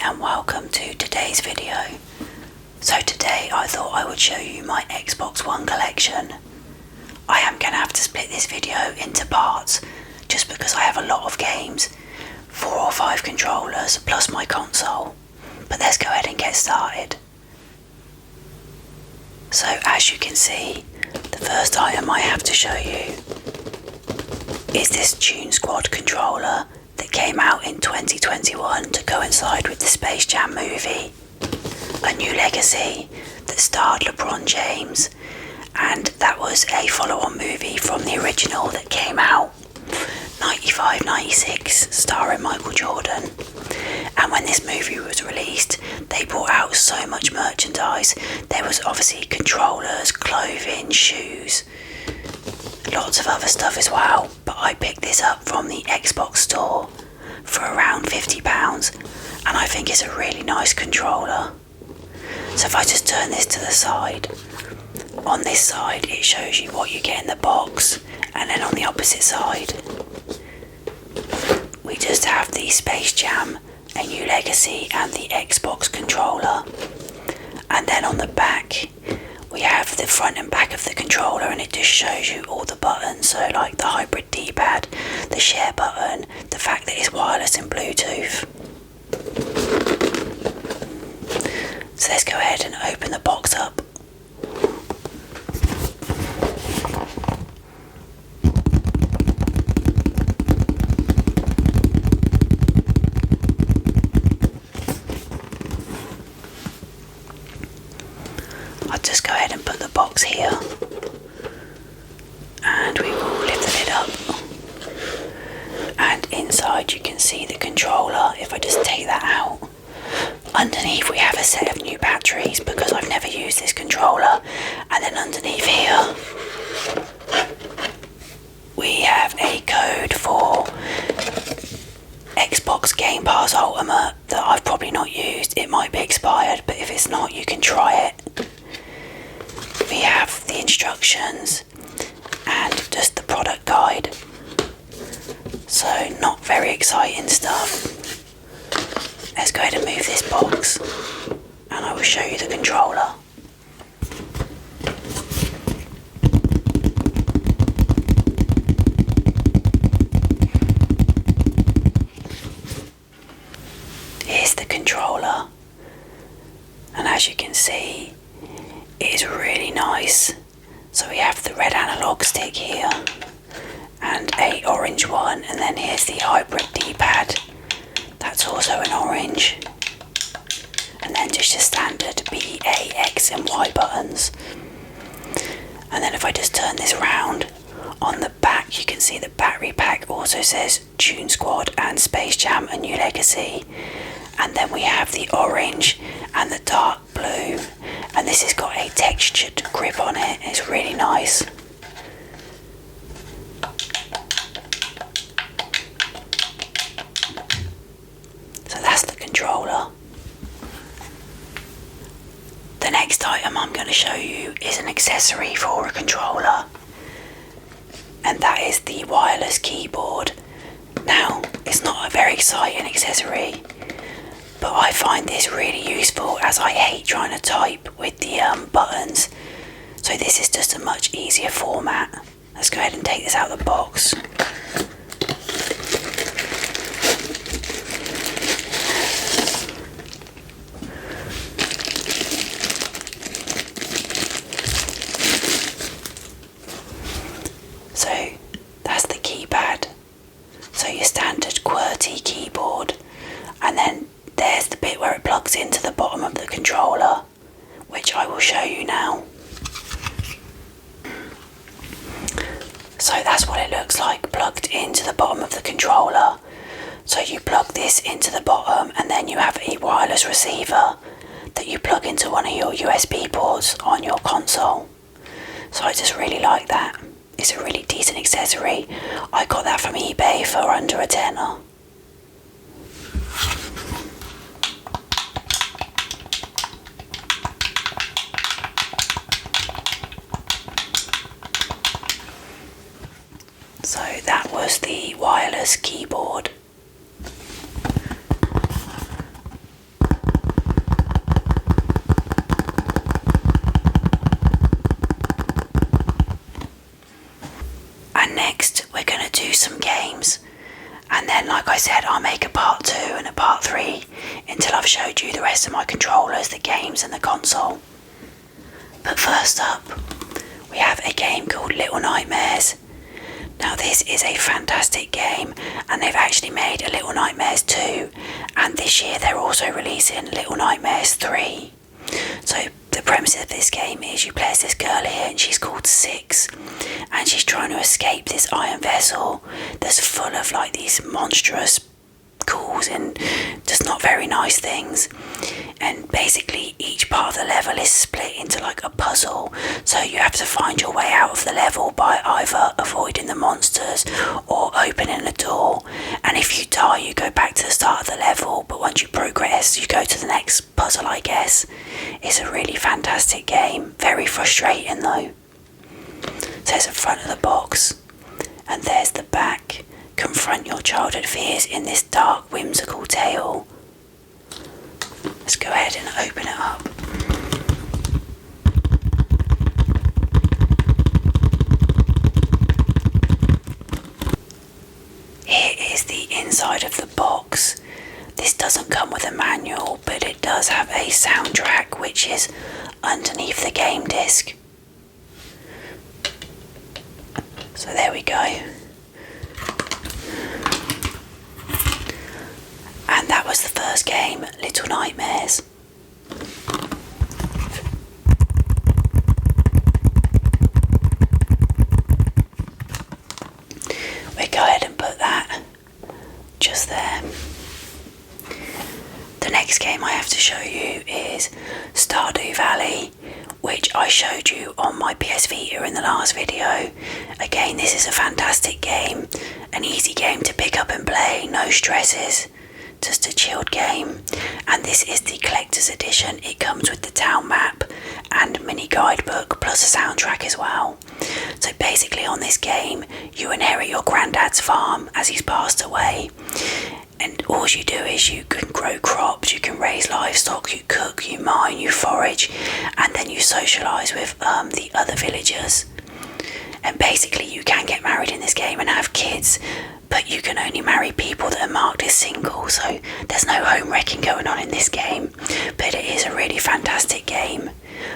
and welcome to today's video. So today I thought I would show you my Xbox One collection. I am going to have to split this video into parts just because I have a lot of games, 4 or 5 controllers plus my console. But let's go ahead and get started. So as you can see, the first item I have to show you is this Toon Squad controller that came out in 2021 to coincide with the Space Jam movie, A New Legacy, that starred LeBron James, and that was a follow-on movie from the original that came out 95-96 starring Michael Jordan. And when this movie was released, they brought out so much merchandise. There was obviously controllers, clothing, shoes, lots of other stuff as well, but I picked this up from the Xbox store for around £50, and I think it's a really nice controller. So if I just turn this to the side, on this side it shows you what you get in the box, and then on the opposite side we just have the Space Jam, A New Legacy and the Xbox controller. And then on the back we have the front and back of the controller, and it just shows you all the buttons, so like the hybrid D-pad, the share button, the fact that it's wireless and Bluetooth. So let's go ahead and open the box up. I'll just go ahead and put the box here, and we will lift the lid up, and inside you can see the controller. If I just take that out, underneath we have a set of new batteries because I've never used this controller, and then underneath here we have a code for Xbox Game Pass Ultimate that I've probably not used. It might be expired, but if it's not, you can try it. We have the instructions and just the product guide, so not very exciting stuff. Let's go ahead and move this box and I will show you the controller. Here's the controller, and as you can see, it is really nice. So we have the red analog stick here and a orange one, and then here's the hybrid D-pad, that's also an orange, and then just your standard B, A, X and Y buttons. And then if I just turn this around, on the back you can see the battery pack also says Toon Squad and Space Jam, A New Legacy, and then we have the orange and the dark blue, and this has got a textured grip on it. It's really nice. So that's the controller. The next item I'm going to show you is an accessory for a controller, and that is the wireless keyboard. Now, it's not a very exciting accessory, but I find this really useful as I hate trying to type with the buttons. So this is just a much easier format. Let's go ahead and take this out of the box. So that's the keypad. So your standard QWERTY keyboard, and then there's the bit where it plugs into the bottom of the controller, which I will show you now. So that's what it looks like plugged into the bottom of the controller. So you plug this into the bottom, and then you have a wireless receiver that you plug into one of your USB ports on your console. So I just really like that. It's a really decent accessory. I got that from eBay for under a tenner. So that was the wireless keyboard. said, I'll make a part 2 and a part 3 until I've showed you the rest of my controllers, the games and the console. But first up, we have a game called Little Nightmares. Now this is a fantastic game, and they've actually made a Little Nightmares 2, and this year they're also releasing Little Nightmares 3. So the premise of this game is you play as this girl here, and she's called Six, and she's trying to escape this iron vessel that's full of like these monstrous ghouls and just not very nice things. And basically each part of the level is split into like a puzzle, so you have to find your way out of the level by either avoiding the monsters or opening a door. And if you die, you go back to the start of the level, but once you progress, you go to the next puzzle, I guess. It's a really fantastic game, very frustrating though. So there's the front of the box, and there's the back. Confront your childhood fears in this dark, whimsical tale. Let's go ahead and open it up. Here is the inside of the box. This doesn't come with a manual, but it does have a soundtrack which is underneath the game disc. So there we go. And that was the first game, Little Nightmares. We'll go ahead and put that just there. The next game I have to show you is Stardew Valley, which I showed you on my PS Vita in the last video. Again, this is a fantastic game, an easy game to pick up and play, no stresses. Just a chilled game, and this is the collector's edition. It comes with the town map and mini guidebook plus a soundtrack as well. So basically on this game you inherit your granddad's farm as he's passed away, and all you do is you can grow crops, you can raise livestock, you cook, you mine, you forage, and then you socialise with the other villagers. And basically you can get married in this game and have kids, but you can only marry people that are marked as single, so there's no home wrecking going on in this game. But it is a really fantastic game.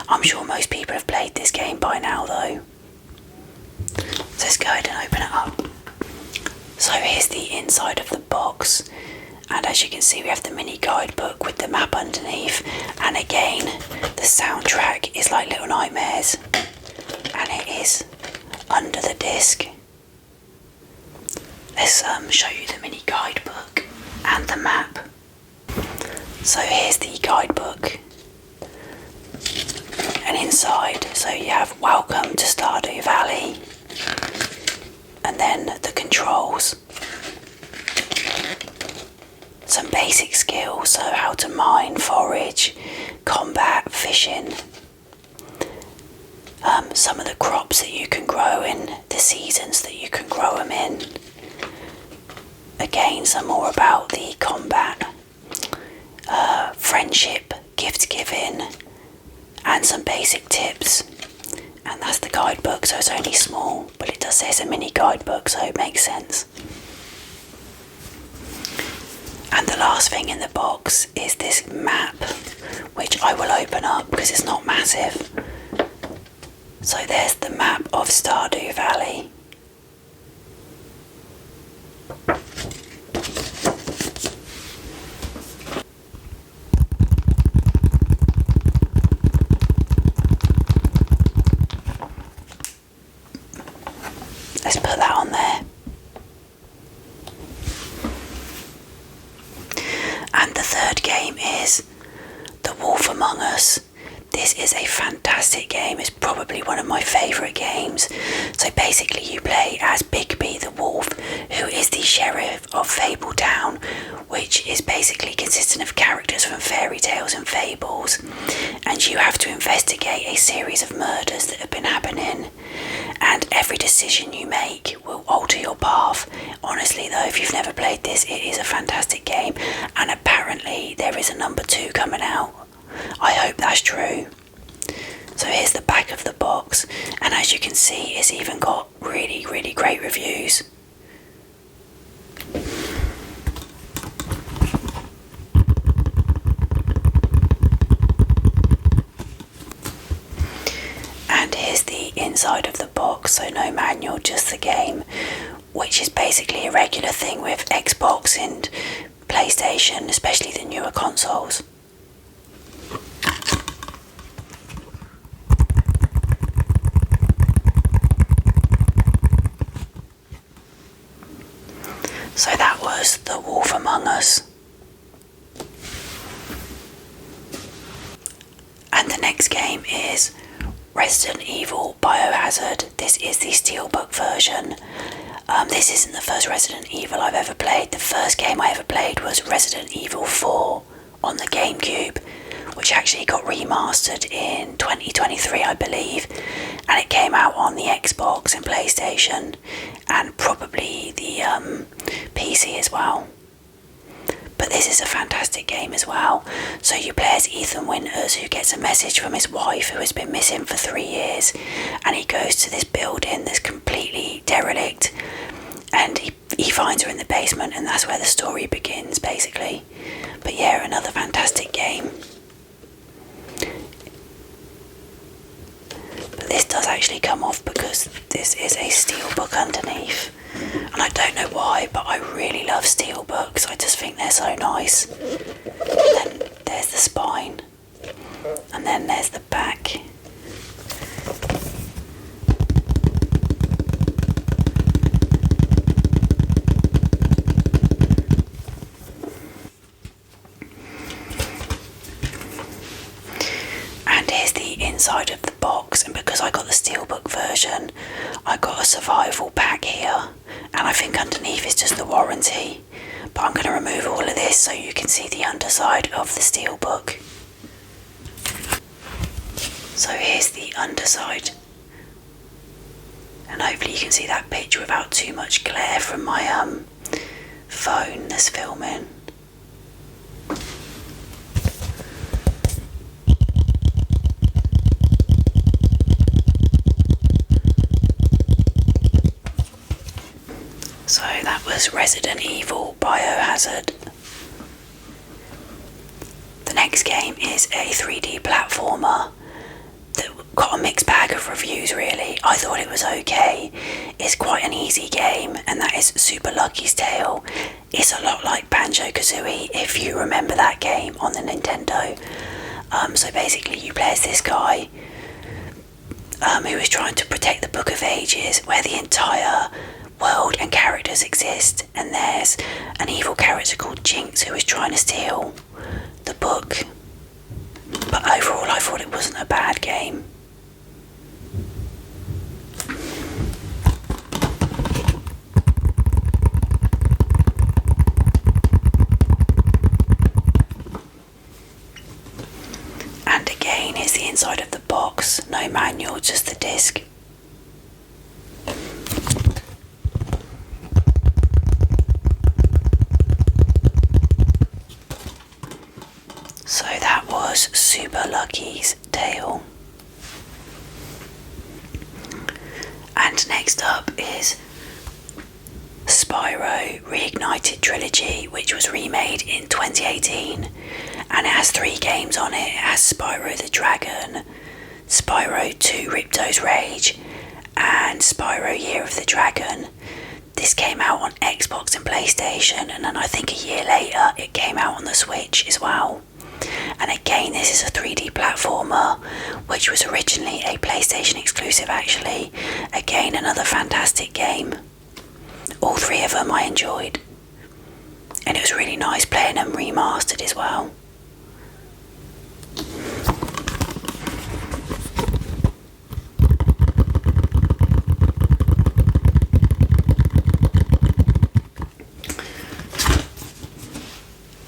I'm sure most people have played this game by now though. So let's go ahead and open it up. So here's the inside of the box, and as you can see we have the mini guidebook with the map underneath, and again the soundtrack is like Little Nightmares, and it is under the disc. Let's show you the mini guidebook and the map. So here's the guidebook, and inside, so you have Welcome to Stardew Valley, and then the controls, some basic skills, so how to mine, forage, combat, fishing, some of the crops that you can grow in, the seasons that you can grow them in. Again, some more about the combat, friendship, gift giving, and some basic tips. And that's the guidebook, so it's only small, but it does say it's a mini guidebook, so it makes sense. And the last thing in the box is this map, which I will open up because it's not massive. So there's the map of Stardew Valley. Let's put that on there. And the third game is The Wolf Among Us. This is a fantastic game. It's probably one of my favourite games. So basically you play as Bigby the Wolf, who is the sheriff of Fabletown, which is basically consisting of characters from fairy tales and fables. And you have to investigate a series of murders that have been happening. And every decision you make will alter your path. Honestly though, if you've never played this, it is a fantastic game. And apparently there is a number 2 coming out. I hope that's true. So here's the back of the box, and as you can see it's even got really great reviews. inside of the box, so no manual, just the game, which is basically a regular thing with Xbox and PlayStation, especially the newer consoles. So that was The Wolf Among Us. And the next game is Resident Evil Biohazard. This is the Steelbook version. This isn't the first Resident Evil I've ever played. The first game I ever played was Resident Evil 4 on the GameCube, which actually got remastered in 2023, I believe, and it came out on the Xbox and PlayStation, and probably the PC as well. But this is a fantastic game as well. So you play as Ethan Winters, who gets a message from his wife who has been missing for 3 years, and he goes to this building that's completely derelict, and he finds her in the basement, and that's where the story begins, basically. But yeah, another fantastic game. But this does actually come off because this is a steelbook underneath. And I don't know why, but I really love steelbooks. I just think they're so nice. And then there's the spine. And then there's the back. And here's the inside of the box, and because I got the steelbook version, I got a survival pack here, and I think underneath is just the warranty. But I'm going to remove all of this so you can see the underside of the steelbook. So here's the underside, and hopefully you can see that picture without too much glare from my phone that's filming. So that was Resident Evil Biohazard. The next game is a 3D platformer that got a mixed bag of reviews, really. I thought it was okay. It's quite an easy game, and that is Super Lucky's Tale. It's a lot like Banjo-Kazooie, if you remember that game on the Nintendo. So basically you play as this guy who is trying to protect the Book of Ages, where the entire world and characters exist, and there's an evil character called Jinx who is trying to steal the book. But overall I thought it wasn't a bad game. And again, here's the inside of the box. No manual, just the disc. So that was Super Lucky's Tale. And next up is Spyro Reignited Trilogy, which was remade in 2018, and it has 3 games on it. It has Spyro the Dragon, Spyro 2 Ripto's Rage, and Spyro Year of the Dragon. This came out on Xbox and PlayStation, and then I think a year later it came out on the Switch as well. And again, this is a 3D platformer, which was originally a PlayStation exclusive actually. Again, another fantastic game. All 3 of them I enjoyed. And it was really nice playing them remastered as well.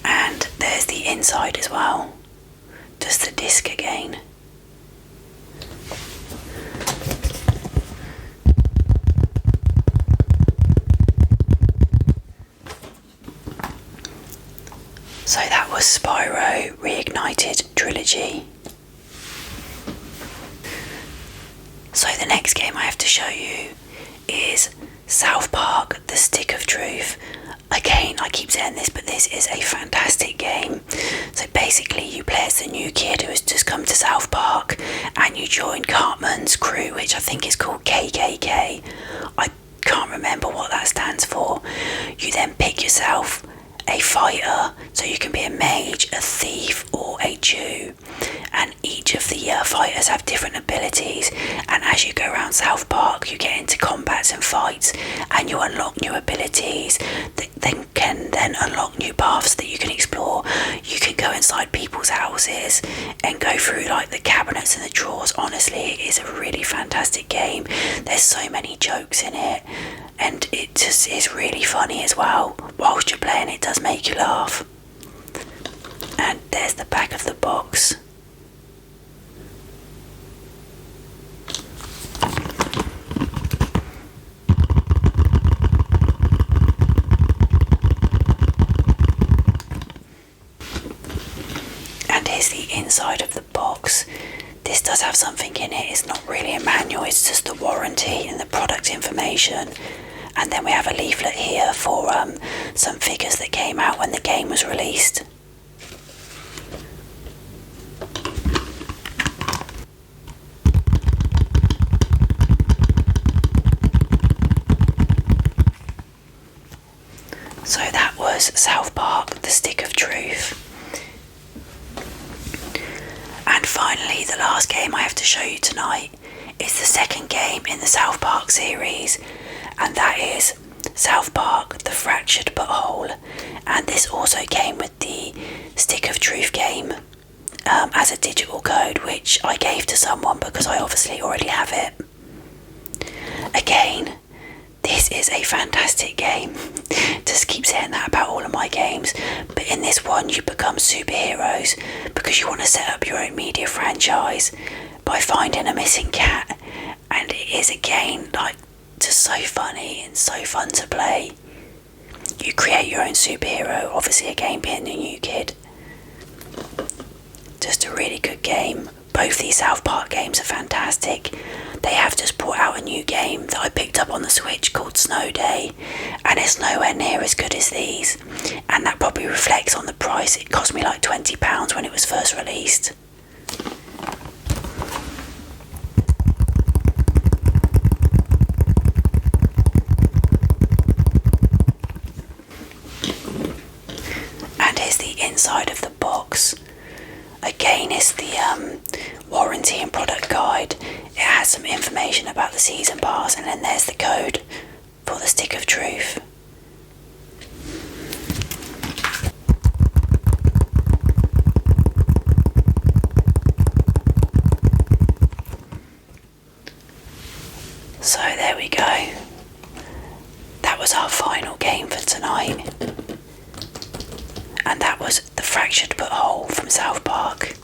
And there's the inside as well. Just the disc again. So that was Spyro Reignited Trilogy. So the next game I have to show you is South Park The Stick of Truth. Again, I keep saying this, but this is a fantastic game. So basically, you play as the new kid who has just come to South Park, and you join Cartman's crew, which I think is called KKK. I can't remember what that stands for. You then pick yourself a fighter, so you can be a mage, a thief, or a Jew. And each of the fighters have different abilities, and as you go around South Park you get into combats and fights, and you unlock new abilities that can then unlock new paths that you can explore. You can go inside people's houses and go through like the cabinets and the drawers. Honestly, it is a really fantastic game. There's so many jokes in it, and it just is really funny as well. Whilst you're playing, it does make you laugh. And there's the back of the box. And here's the inside of the box. This does have something in it. It's not really a manual, it's just the warranty and the product information. And then we have a leaflet here for some figures that came out when the game was released. So that was South Park, The Stick of Truth. And finally, the last game I have to show you tonight is the second game in the South Park series, and that is South Park, The Fractured But Whole. And this also came with the Stick of Truth game as a digital code, which I gave to someone because I obviously already have it. Again, this is a fantastic game. Just keep saying that about all of my games. But in this one, you become superheroes because you want to set up your own media franchise by finding a missing cat. And it is, again, like, just so funny and so fun to play. You create your own superhero, obviously again being the new kid. Just a really good game. Both these South Park games are fantastic. They have just brought out a new game that I picked up on the Switch called Snow Day, and it's nowhere near as good as these, and that probably reflects on the price. It cost me like £20 when it was first released. And here's the inside of the box. Again, it's the warranty and product guide. It has some information about the season pass, and then there's the code for the Stick of Truth. So there we go. That was our final game for tonight. And that was The Fractured But Whole from South Park.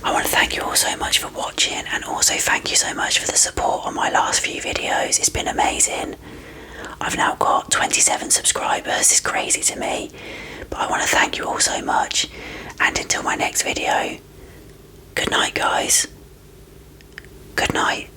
I want to thank you all so much for watching, and also thank you so much for the support on my last few videos. It's been amazing. I've now got 27 subscribers. It's crazy to me. But I want to thank you all so much. And until my next video, good night, guys. Good night.